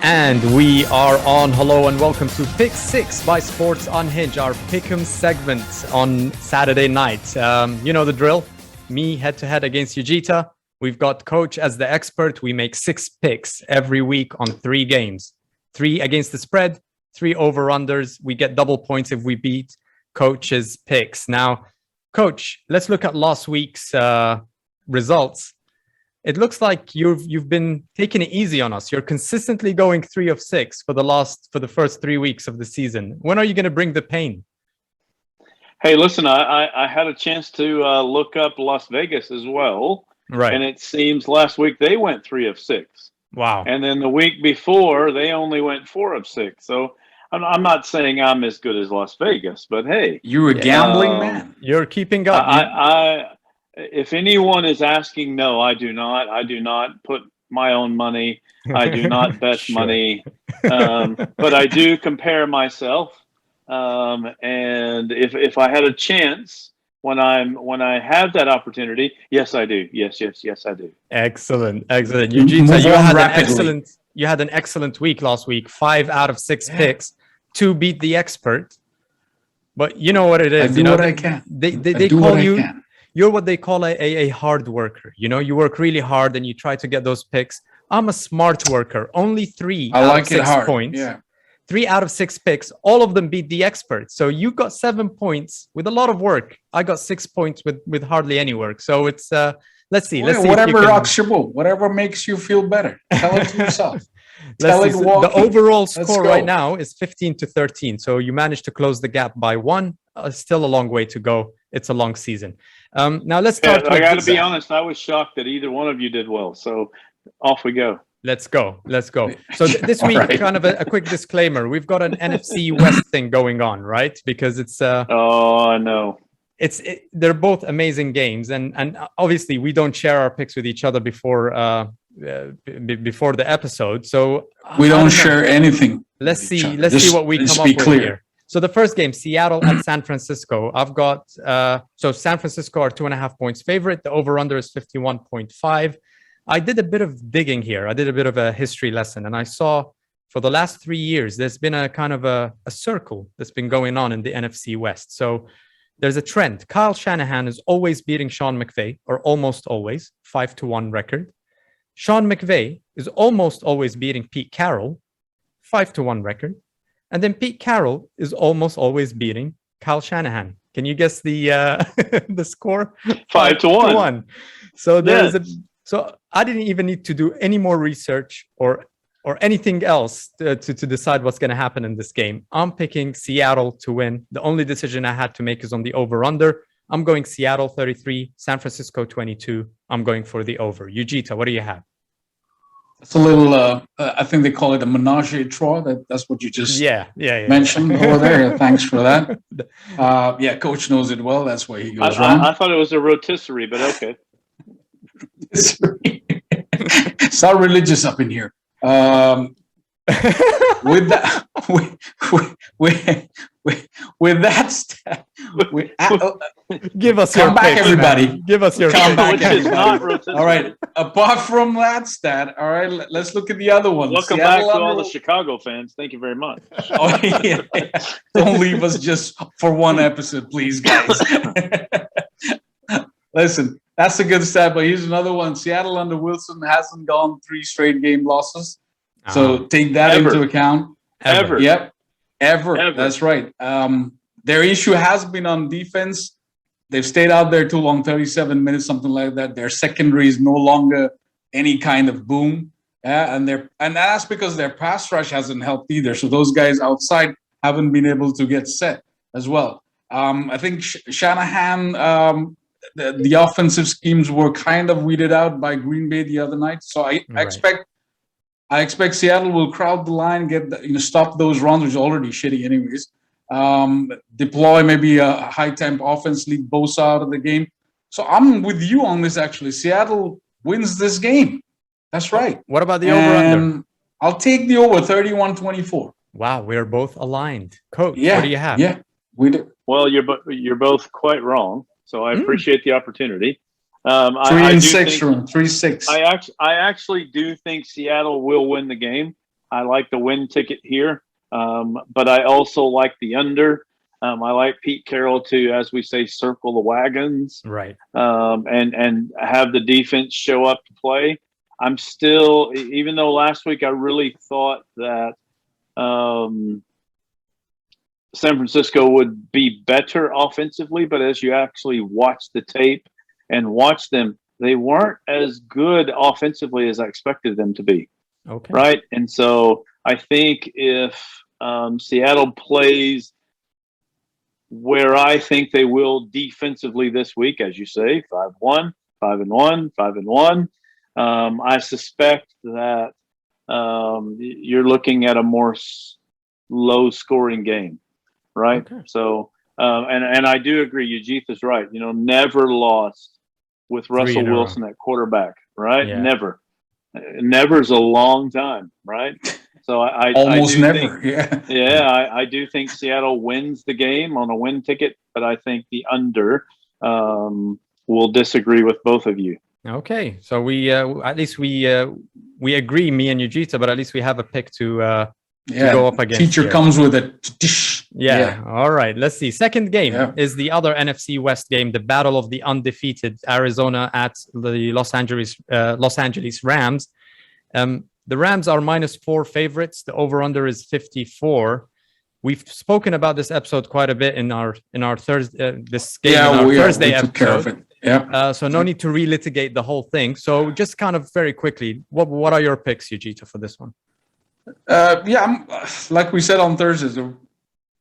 And we are on. Hello and welcome to Pick 6 by Sports Unhinged, our Pickems segment on Saturday night. You know the drill. Me head-to-head against Ujitha. We've got Coach as the expert. We make 6 picks every week on 3 games. 3 against the spread, 3 over-unders. We get double points if we beat Coach's picks. Now, Coach, let's look at last week's results. It looks like you've been taking it easy on us. You're consistently going 3 of 6 for the first 3 weeks of the season. When are you going to bring the pain? Hey, listen, I had a chance to look up Las Vegas as well. Right. And it seems last week they went 3 of 6. Wow. And then the week before they only went 4 of 6. So I'm not saying I'm as good as Las Vegas, but hey. You're a gambling man. You're keeping up. If anyone is asking, no, I do not. I do not put my own money. I do not bet money. But I do compare myself. And if I had a chance when I have that opportunity, yes, I do. Yes, I do. Excellent. Ujitha, you had an excellent week last week. 5 out of 6 picks to beat the expert. But you know what it is. I do what I can. They call you. You're what they call a hard worker. You know, you work really hard and you try to get those picks. I'm a smart worker. Only 3 out of 6 points. Yeah. 3 out of 6 picks. All of them beat the expert. So you got 7 points with a lot of work. I got 6 points with hardly any work. So it's let's see. Whatever rocks your boat. Whatever makes you feel better. Tell it to yourself. The overall score right now is 15-13. So you managed to close the gap by 1. Still a long way to go. It's a long season. Now let's start. I got to be honest. I was shocked that either one of you did well. So off we go. Let's go. So this week, right. Kind of a quick disclaimer. We've got an NFC West thing going on, right? Because it's oh no. They're both amazing games, and obviously we don't share our picks with each other before the episode. So we don't share anything. Let's see what we come up with here. So the first game, Seattle at San Francisco. I've got so San Francisco are 2.5 points favorite. The over/under is 51.5. I did a bit of digging here. I did a bit of a history lesson, and I saw for the last 3 years there's been a kind of a circle that's been going on in the NFC West. So there's a trend. Kyle Shanahan is always beating Sean McVay, or almost always, 5-1 record. Sean McVay is almost always beating Pete Carroll, 5-1 record. And then Pete Carroll is almost always beating Kyle Shanahan. Can you guess the the score? 5-1. So so I didn't even need to do any more research or anything else to decide what's going to happen in this game. I'm picking Seattle to win. The only decision I had to make is on the over/under. I'm going Seattle 33, San Francisco 22. I'm going for the over. Ujitha, what do you have? It's a little, I think they call it a menage a trois. That's what you just mentioned over there. Thanks for that. Coach knows it well. That's why he goes wrong. I thought it was a rotisserie, but okay. It's not religious up in here. With that, with that, give us your back, picks, everybody. Man. Give us your back, everybody. All right. Apart from that stat, all right. Let's look at the other one. Welcome back to all the Chicago fans. Thank you very much. Oh, yeah. Don't leave us just for one episode, please, guys. Listen, that's a good stat, but here's another one. Seattle under Wilson hasn't gone 3 straight game losses. So take that into account. Ever. Yep. Ever. That's right. Their issue has been on defense. They've stayed out there too long, 37 minutes, something like that. Their secondary is no longer any kind of boom. And that's because their pass rush hasn't helped either. So those guys outside haven't been able to get set as well. I think Shanahan, the offensive schemes were kind of weeded out by Green Bay the other night. So I expect Seattle will crowd the line, stop those runs, which are already shitty anyways. Deploy maybe a high-temp offense, lead Bosa out of the game. So I'm with you on this, actually. Seattle wins this game. That's right. What about the over-under? I'll take the over, 31-24. Wow, we're both aligned. Coach, what do you have? Yeah, we do. Well, you're both quite wrong, so I appreciate the opportunity. 3-6. I actually do think Seattle will win the game. I like the win ticket here, but I also like the under. I like Pete Carroll to, as we say, circle the wagons, Right. and have the defense show up to play. I'm still, even though last week I really thought that San Francisco would be better offensively, but as you actually watch the tape and watch them, they weren't as good offensively as I expected them to be. Okay. Right. And so I think if Seattle plays where I think they will defensively this week, as you say, 5-1, 5-1, 5-1, I suspect that you're looking at a more low scoring game. Right. Okay. So, and I do agree. Ujitha's right. Never lost with Russell Wilson at quarterback. Right. Yeah. Never. Never's a long time. Right. So I almost do never. Think, I do think Seattle wins the game on a win ticket, but I think the under will disagree with both of you. Okay. So we at least we agree, me and Ujitha, but at least we have a pick to go up against. Teacher here. Comes with a Yeah. All right. Let's see. Second game is the other NFC West game, the battle of the undefeated Arizona at the Los Angeles Rams. The Rams are -4 favorites. The over/under is 54. We've spoken about this episode quite a bit in our Thursday Thursday episode. Yeah. So no need to relitigate the whole thing. So just kind of very quickly, what are your picks, Ujitha, for this one? Like we said on Thursdays, the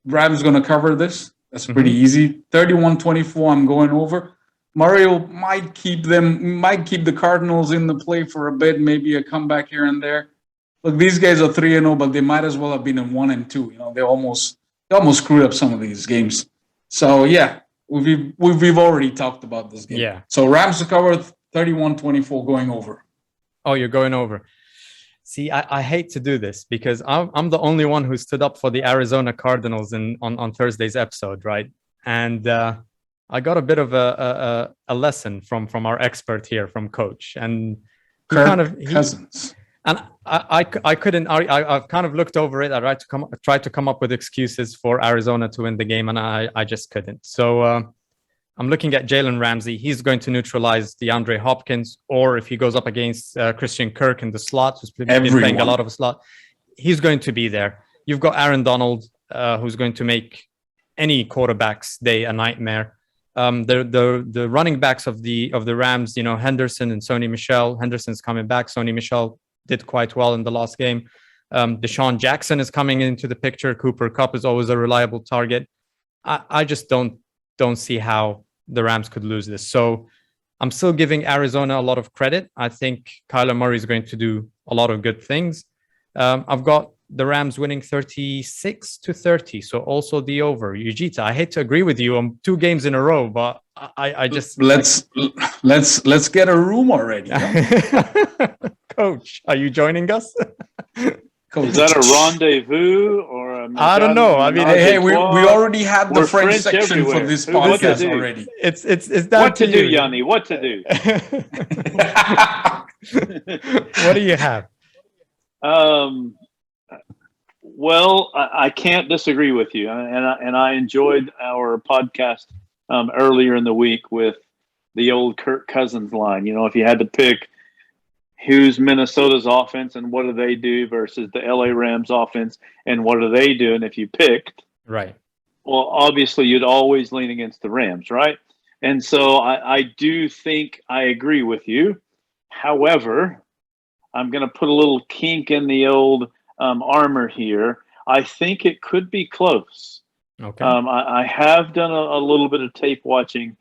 Rams going to cover this. That's pretty easy. 31-24, I'm going over. Mario might keep the Cardinals in the play for a bit, maybe a comeback here and there. Look, these guys are 3-0, but they might as well have been in 1-2. They almost screwed up some of these games. So yeah, we've already talked about this game. Yeah. So Rams to cover 31-24, going over. Oh, you're going over. See, I hate to do this because I'm the only one who stood up for the Arizona Cardinals on Thursday's episode, right? And I got a bit of a lesson from our expert here, from Coach, and Cousins. And I couldn't. I've kind of looked over it. I tried to come up with excuses for Arizona to win the game, and I just couldn't. So I'm looking at Jalen Ramsey. He's going to neutralize DeAndre Hopkins, or if he goes up against Christian Kirk in the slot, who's been playing a lot of a slot, he's going to be there. You've got Aaron Donald, who's going to make any quarterback's day a nightmare. The running backs of the Rams, Henderson and Sony Michel. Henderson's coming back. Sony Michel did quite well in the last game. Deshaun Jackson is coming into the picture. Cooper Kupp is always a reliable target. I just don't see how the Rams could lose this. So I'm still giving Arizona a lot of credit. I think Kyler Murray is going to do a lot of good things. I've got the Rams winning 36-30. So also the over. Ujitha, I hate to agree with you on 2 games in a row, but I just let's get a room already. Coach, are you joining us? Coach. Is that a rendezvous or a I don't know. I mean, hey, we already had the French section everywhere. For this podcast already. It's that what to do, Yanni? What to do? What do you have? Well, I can't disagree with you, and I enjoyed our podcast earlier in the week with the old Kirk Cousins line. If you had to pick who's Minnesota's offense and what do they do versus the LA Rams offense and what do they do, and if you picked, right, well, obviously you'd always lean against the Rams, right? And so I do think I agree with you. However, I'm going to put a little kink in the old armor here. I think it could be close. Okay. I have done a little bit of tape watching.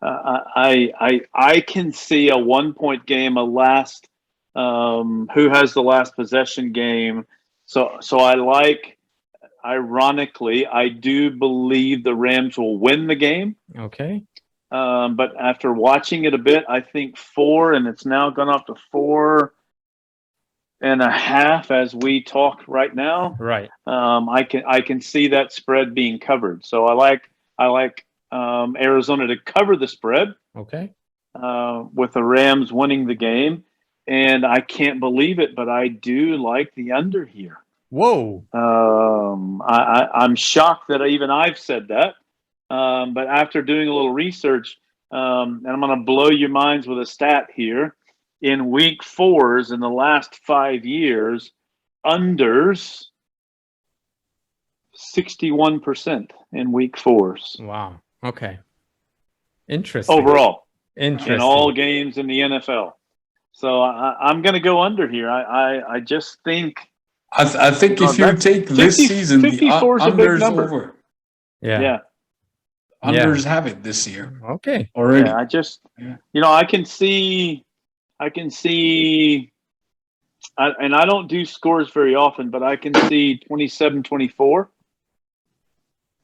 I can see a 1-point game, a last who has the last possession game. So I like. Ironically, I do believe the Rams will win the game. Okay. But after watching it a bit, I think 4, and it's now gone up to 4.5 as we talk right now. Right. I can see that spread being covered. So I like Arizona to cover the spread. Okay. With the Rams winning the game. and I can't believe it, but I do like the under here. Whoa. I'm shocked that even I've said that. But after doing a little research, and I'm going to blow your minds with a stat here. In week 4s in the last 5 years, unders 61% in week 4s. Wow. Okay. Interesting. Overall. Interesting. In all games in the NFL. So I'm going to go under here. I just think. I think if you take this season, the under's over. Yeah. Unders have it this year. Okay. Already. Yeah, I can see, and I don't do scores very often, but I can see 27-24.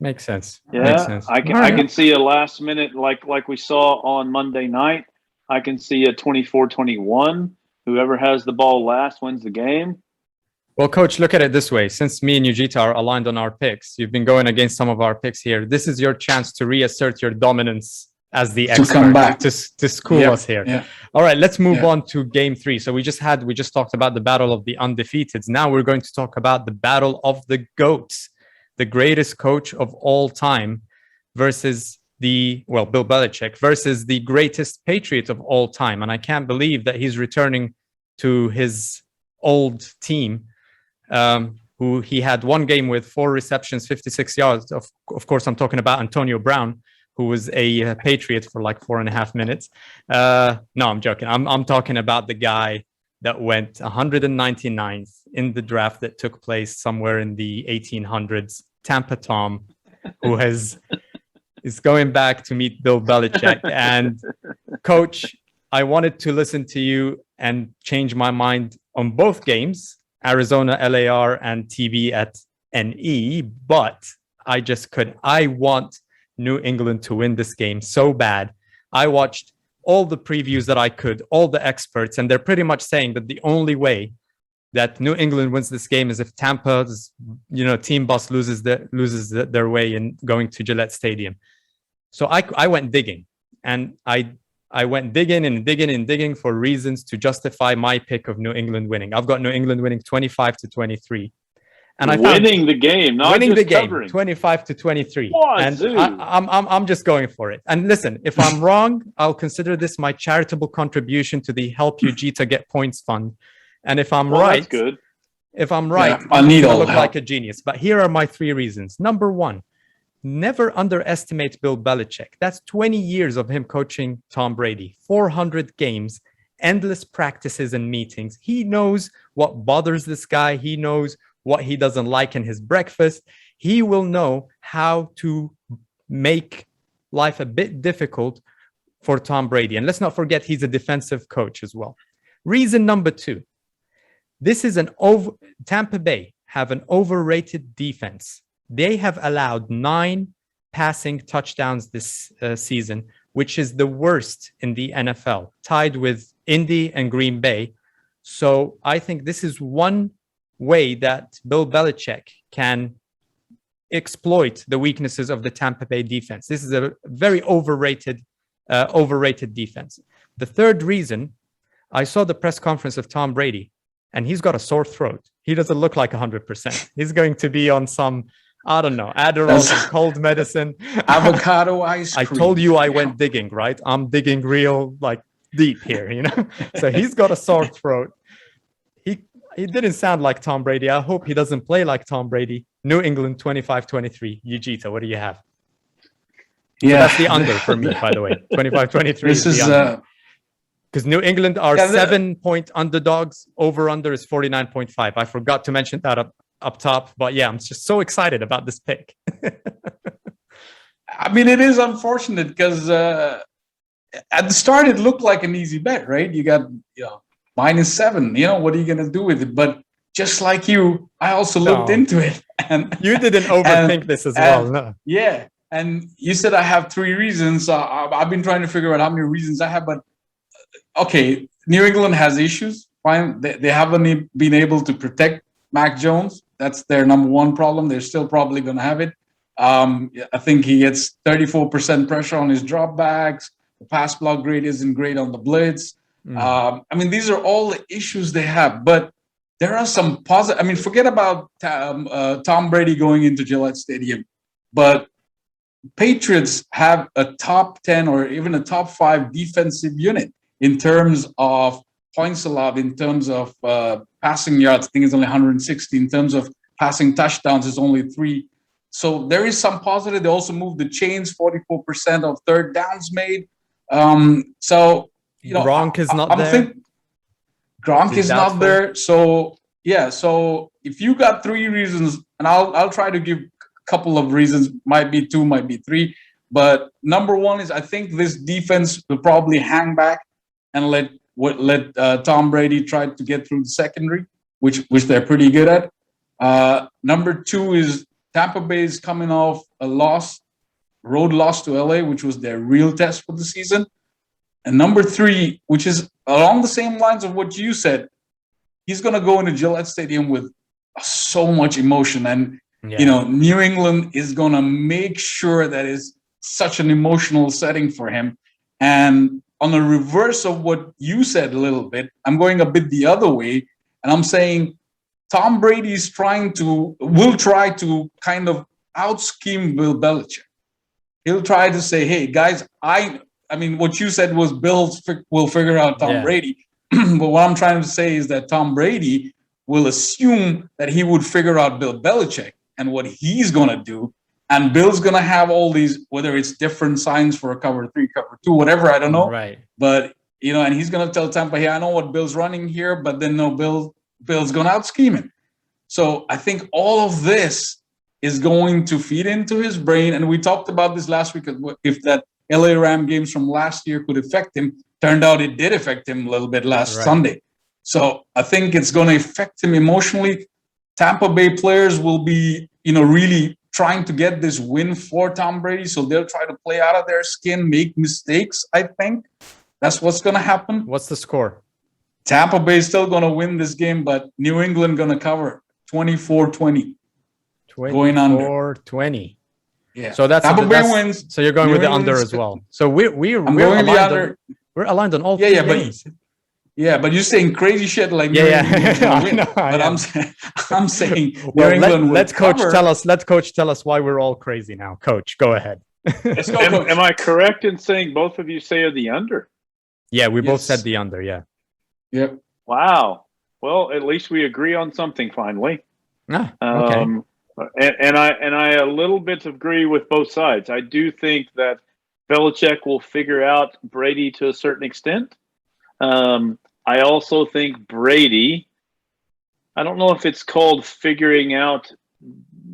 Makes sense. Yeah, Makes sense. I can see a last minute, like we saw on Monday night. I can see a 24-21. Whoever has the ball last wins the game. Well, Coach, look at it this way. Since me and Ujitha are aligned on our picks, you've been going against some of our picks here. This is your chance to reassert your dominance as the expert, come back to school us here. Yeah. All right, let's move on to game 3. So we just talked about the battle of the undefeateds. Now we're going to talk about the battle of the GOATs, the greatest coach of all time versus Bill Belichick versus the greatest Patriot of all time. And I can't believe that he's returning to his old team, who he had one game with 4 receptions, 56 yards. Of course, I'm talking about Antonio Brown, who was a Patriot for like 4.5 minutes. No, I'm joking. I'm talking about the guy that went 199th in the draft that took place somewhere in the 1800s, Tampa Tom, who is going back to meet Bill Belichick. And Coach, I wanted to listen to you and change my mind on both games, Arizona LAR and TB at NE, but I just couldn't. I want New England to win this game so bad. I watched all the previews that I could, all the experts, and they're pretty much saying that the only way that New England wins this game is if Tampa's, team bus loses their way in going to Gillette Stadium. So I went digging, and I went digging for reasons to justify my pick of New England winning. I've got New England winning 25-23. And I found winning the game, not winning just the game, covering. 25-23. Wazoo. And I'm just going for it. And listen, if I'm wrong, I'll consider this my charitable contribution to the Help Ujitha Get Points Fund. And if I'm right, that's good. If I'm right, I need all look the like a genius. But here are my 3 reasons. Number 1, never underestimate Bill Belichick. That's 20 years of him coaching Tom Brady, 400 games, endless practices and meetings. He knows what bothers this guy. He knows what he doesn't like in his breakfast. He will know how to make life a bit difficult for Tom Brady. And let's not forget, he's a defensive coach as well. Reason number 2, this is Tampa Bay have an overrated defense. They have allowed 9 passing touchdowns this season, which is the worst in the NFL, tied with Indy and Green Bay. So I think this is one way that Bill Belichick can exploit the weaknesses of the Tampa Bay defense. This is a very overrated defense. The third reason, I saw the press conference of Tom Brady, and he's got a sore throat. He doesn't look like 100%. He's going to be on some, I don't know, Adderall, cold medicine. Avocado ice cream. I told you I went digging, right? I'm digging real, deep here, So he's got a sore throat. He didn't sound like Tom Brady. I hope he doesn't play like Tom Brady. New England 25-23. Ujitha, what do you have? Yeah, so that's the under for me, by the way. 25-23 this is the under. Because New England are 7-point underdogs. Over-under is 49.5. I forgot to mention that up top. But yeah, I'm just so excited about this pick. I mean, it is unfortunate because at the start, it looked like an easy bet, right? You got -7. What are you going to do with it? But just like you, I also looked into it. And you didn't overthink this as well, no? Yeah. And you said I have 3 reasons. I've been trying to figure out how many reasons I have, but okay, New England has issues. Fine, they haven't been able to protect Mac Jones. That's their number 1 problem. They're still probably going to have it. I think he gets 34% pressure on his dropbacks. The pass block grade isn't great on the blitz. I mean, these are all the issues they have, but there are some positive. I mean, forget about Tom Brady going into Gillette Stadium, but Patriots have a top 10 or even a top 5 defensive unit in terms of points allowed, in terms of passing yards. I think it's only 160. In terms of passing touchdowns, it's only 3. So there is some positive. They also moved the chains, 44% of third downs made. So, you know, Gronk is not there. Gronk is not there. So, yeah. So if you got 3 reasons, and I'll try to give couple of reasons, might be 2, might be 3, but number 1 is I think this defense will probably hang back and let Tom Brady try to get through the secondary, which they're pretty good at. Number 2 is Tampa Bay is coming off a road loss to LA, which was their real test for the season. And number 3, which is along the same lines of what you said, he's going to go into Gillette Stadium with so much emotion. And you know, New England is going to make sure that is such an emotional setting for him. And on the reverse of what you said a little bit, I'm going a bit the other way. And I'm saying Tom Brady is will try to kind of out-scheme Bill Belichick. He'll try to say, hey, guys, I mean, what you said was Bill will figure out Tom Brady. But what I'm trying to say is that Tom Brady will assume that he would figure out Bill Belichick and what he's going to do. And Bill's going to have all these, whether it's different signs for a cover 3, cover 2, whatever, I don't know. Right. But, you know, and he's going to tell Tampa, hey, I know what Bill's running here, but then no, Bill's going to out-scheme him. So I think all of this is going to feed into his brain. And we talked about this last week, if that LA Ram games from last year could affect him. Turned out it did affect him a little bit last Sunday. So I think it's going to affect him emotionally. Tampa Bay players will be, you know, really trying to get this win for Tom Brady. So they'll try to play out of their skin, make mistakes, I think. That's what's going to happen. What's the score? Tampa Bay is still going to win this game, but New England going to cover 24-20. Going under. 24-20. Yeah. So Tampa Bay wins. So you're going New with the England's under as well. So we're going the under. We're aligned on all 3 games. But you're saying crazy shit like New England but I'm saying well, let's coach tell us why we're all crazy now. Coach, go ahead. Let's go, Coach. Am I correct in saying both of you say the under? Yeah, we both said the under. Yeah. Yep. Wow. Well, at least we agree on something finally. Okay. And I a little bit agree with both sides. I do think that Belichick will figure out Brady to a certain extent. I also think Brady, I don't know if it's called figuring out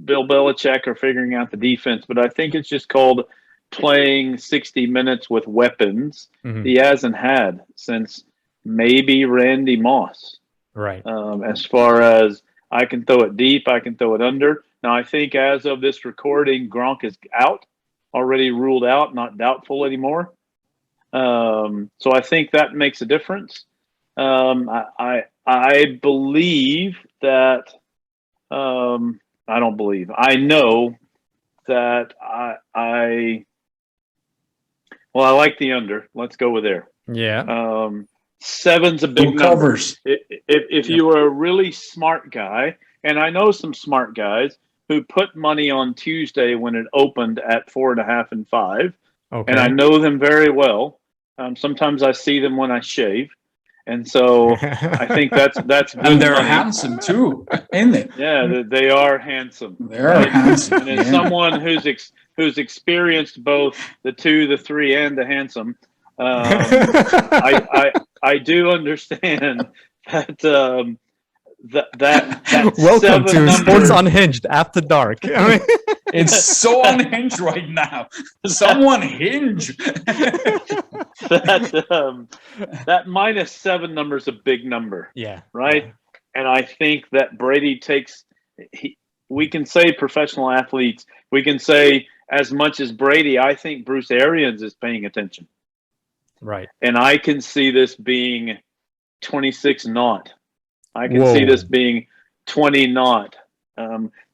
Bill Belichick or figuring out the defense, but I think it's just called playing 60 minutes with weapons he hasn't had since maybe Randy Moss. Right. As far as I can throw it deep, I can throw it under. Now, I think as of this recording, Gronk is out, already ruled out, not doubtful anymore. So I think that makes a difference. I believe that I don't believe. I know that I like the under. Let's go with there. Yeah. 7's a big number. Covers. If you were a really smart guy, and I know some smart guys who put money on Tuesday when it opened at 4.5 and 5. Okay. And I know them very well. Sometimes I see them when I shave, and so I think that's good. And they're money. handsome too, ain't they? Yeah, they are handsome. They're handsome. And as someone who's experienced both the 2, the 3, and the handsome, I do understand that. That Welcome to Sports Unhinged After Dark. I mean, it's so unhinged right now. Someone hinge. That -7 number is a big number. Yeah. Right. Yeah. And I think that Brady takes. We can say professional athletes. We can say as much as Brady. I think Bruce Arians is paying attention. Right. And I can see this being 26-0. I can see this being 20-0.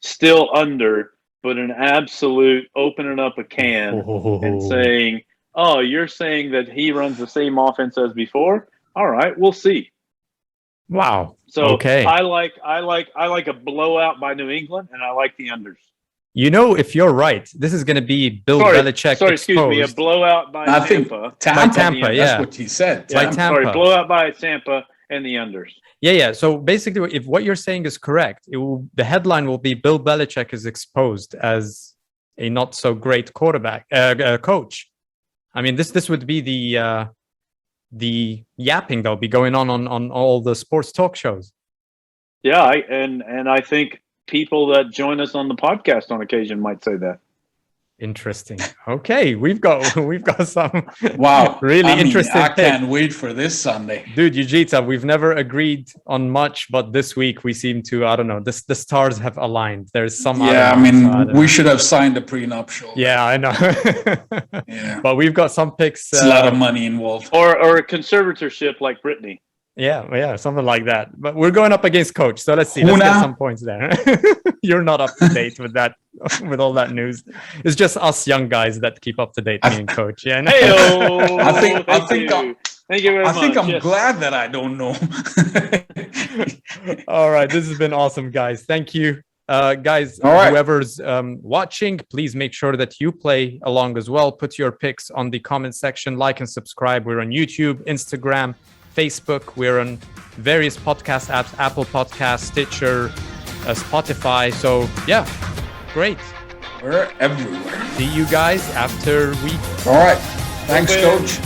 Still under, but an absolute opening up a can and saying, oh, you're saying that he runs the same offense as before? All right, we'll see. Wow. So okay. I like a blowout by New England, and I like the unders. You know, if you're right, this is going to be Bill Belichick Sorry, exposed. excuse me, a blowout by I think Tampa. Tampa, yeah. That's what he said. By Tampa. Sorry, blowout by Tampa and the unders. Yeah. So basically, if what you're saying is correct, the headline will be Bill Belichick is exposed as a not so great quarterback coach. I mean, this would be the yapping that'll be going on all the sports talk shows. Yeah, and I think people that join us on the podcast on occasion might say that. Interesting. Okay, we've got some really interesting. I can't wait for this Sunday, dude. Ujitha, we've never agreed on much, but this week we seem to. I don't know. The stars have aligned. There's some. We should have signed a prenuptial. Yeah, I know. Yeah, but we've got some picks. It's a lot of money involved, or a conservatorship like Brittany. Yeah, something like that. But we're going up against Coach, so let's see. Let's get some points there. You're not up to date with that, with all that news. It's just us young guys that keep up to date. Me and Coach. Yeah. Hey-o. Thank you very much. I think I'm glad that I don't know. All right, this has been awesome, guys. Thank you, guys. Whoever's watching, please make sure that you play along as well. Put your picks on the comment section. Like and subscribe. We're on YouTube, Instagram, Facebook. We're on various podcast apps, Apple Podcasts, Stitcher, Spotify. So yeah, great. We're everywhere. See you guys after week. All right. Thanks, Coach.